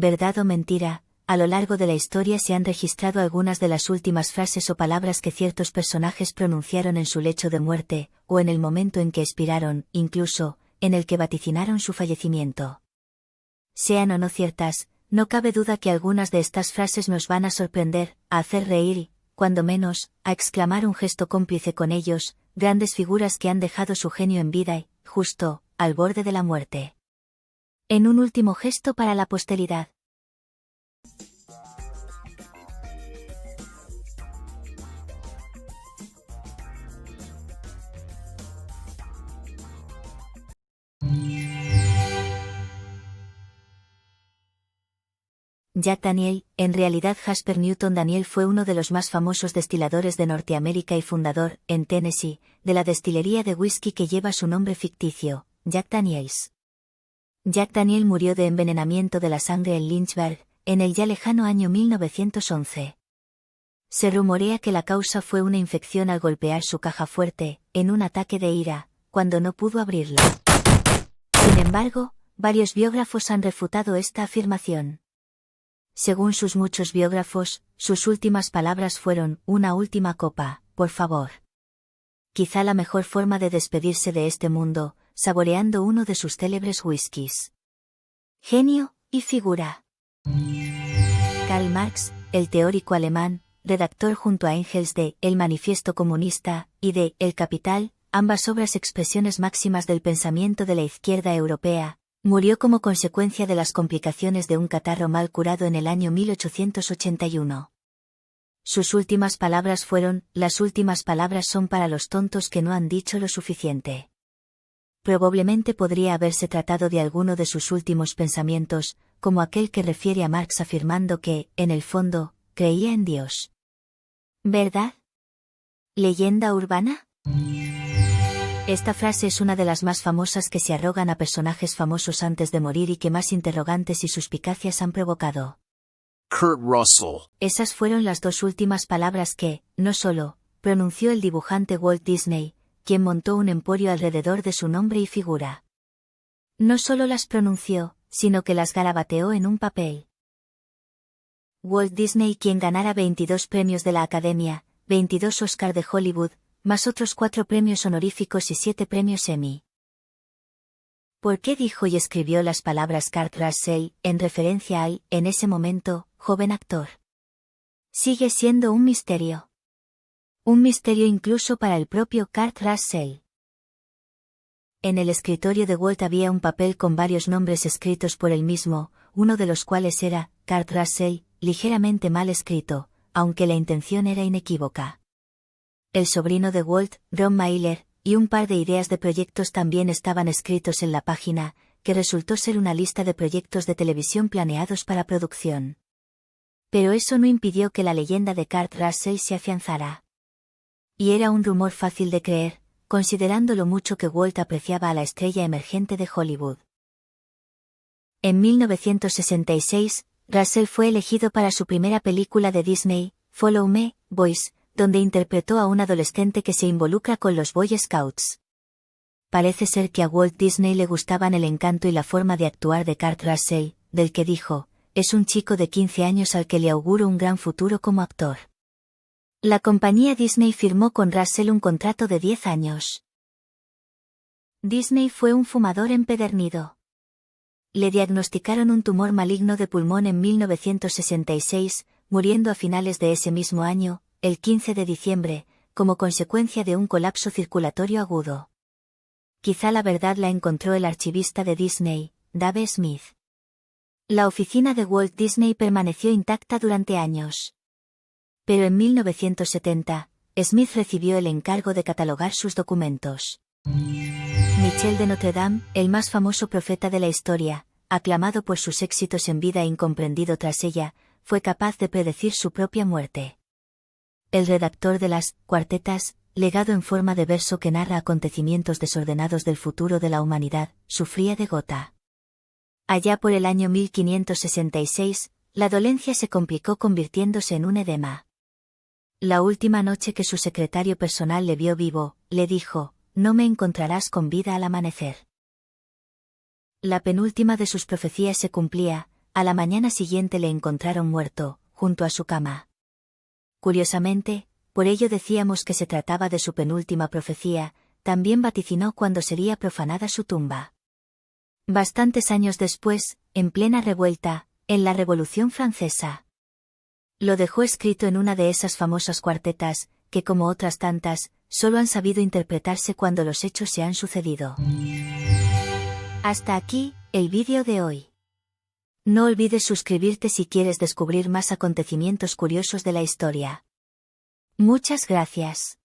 verdad o mentira, a lo largo de la historia se han registrado algunas de las últimas frases o palabras que ciertos personajes pronunciaron en su lecho de muerte, o en el momento en que expiraron, incluso, en el que vaticinaron su fallecimiento. Sean o no ciertas, no cabe duda que algunas de estas frases nos van a sorprender, a hacer reír y, cuando menos, a exclamar un gesto cómplice con ellos, grandes figuras que han dejado su genio en vida y, justo, al borde de la muerte. En un último gesto para la posteridad. Jack Daniel, en realidad Jasper Newton Daniel fue uno de los más famosos destiladores de Norteamérica y fundador, en Tennessee, de la destilería de whisky que lleva su nombre ficticio, Jack Daniels. Jack Daniel murió de envenenamiento de la sangre en Lynchburg, en el ya lejano año 1911. Se rumorea que la causa fue una infección al golpear su caja fuerte, en un ataque de ira, cuando no pudo abrirla. Sin embargo, varios biógrafos han refutado esta afirmación. Según sus muchos biógrafos, sus últimas palabras fueron: una última copa, por favor. Quizá la mejor forma de despedirse de este mundo, saboreando uno de sus célebres whiskies. Genio y figura. Karl Marx, el teórico alemán, redactor junto a Engels de El Manifiesto Comunista y de El Capital, ambas obras expresiones máximas del pensamiento de la izquierda europea, murió como consecuencia de las complicaciones de un catarro mal curado en el año 1881. Sus últimas palabras fueron: las últimas palabras son para los tontos que no han dicho lo suficiente. Probablemente podría haberse tratado de alguno de sus últimos pensamientos, como aquel que refiere a Marx afirmando que, en el fondo, creía en Dios. ¿Verdad? ¿Leyenda urbana? Esta frase es una de las más famosas que se arrogan a personajes famosos antes de morir y que más interrogantes y suspicacias han provocado. Kurt Russell. Esas fueron las dos últimas palabras que, no solo, pronunció el dibujante Walt Disney, quien montó un emporio alrededor de su nombre y figura. No solo las pronunció, sino que las garabateó en un papel. Walt Disney, quien ganara 22 premios de la Academia, 22 Oscar de Hollywood, más otros 4 premios honoríficos y 7 premios Emmy. ¿Por qué dijo y escribió las palabras Kurt Russell, en referencia al, en ese momento, joven actor? Sigue siendo un misterio. Un misterio incluso para el propio Kurt Russell. En el escritorio de Walt había un papel con varios nombres escritos por él mismo, uno de los cuales era Kurt Russell, ligeramente mal escrito, aunque la intención era inequívoca. El sobrino de Walt, Ron Mailer, y un par de ideas de proyectos también estaban escritos en la página, que resultó ser una lista de proyectos de televisión planeados para producción. Pero eso no impidió que la leyenda de Kurt Russell se afianzara. Y era un rumor fácil de creer, considerando lo mucho que Walt apreciaba a la estrella emergente de Hollywood. En 1966, Russell fue elegido para su primera película de Disney, Follow Me, Boys, donde interpretó a un adolescente que se involucra con los Boy Scouts. Parece ser que a Walt Disney le gustaban el encanto y la forma de actuar de Kurt Russell, del que dijo: es un chico de 15 años al que le auguro un gran futuro como actor. La compañía Disney firmó con Russell un contrato de 10 años. Disney fue un fumador empedernido. Le diagnosticaron un tumor maligno de pulmón en 1966, muriendo a finales de ese mismo año, el 15 de diciembre, como consecuencia de un colapso circulatorio agudo. Quizá la verdad la encontró el archivista de Disney, Dave Smith. La oficina de Walt Disney permaneció intacta durante años. Pero en 1970, Smith recibió el encargo de catalogar sus documentos. Michel de Notre Dame, el más famoso profeta de la historia, aclamado por sus éxitos en vida e incomprendido tras ella, fue capaz de predecir su propia muerte. El redactor de las Cuartetas, legado en forma de verso que narra acontecimientos desordenados del futuro de la humanidad, sufría de gota. Allá por el año 1566, la dolencia se complicó convirtiéndose en un edema. La última noche que su secretario personal le vio vivo, le dijo: no me encontrarás con vida al amanecer. La penúltima de sus profecías se cumplía: a la mañana siguiente le encontraron muerto, junto a su cama. Curiosamente, por ello decíamos que se trataba de su penúltima profecía, también vaticinó cuando sería profanada su tumba. Bastantes años después, en plena revuelta, en la Revolución Francesa. Lo dejó escrito en una de esas famosas cuartetas, que como otras tantas, solo han sabido interpretarse cuando los hechos se han sucedido. Hasta aquí, el vídeo de hoy. No olvides suscribirte si quieres descubrir más acontecimientos curiosos de la historia. Muchas gracias.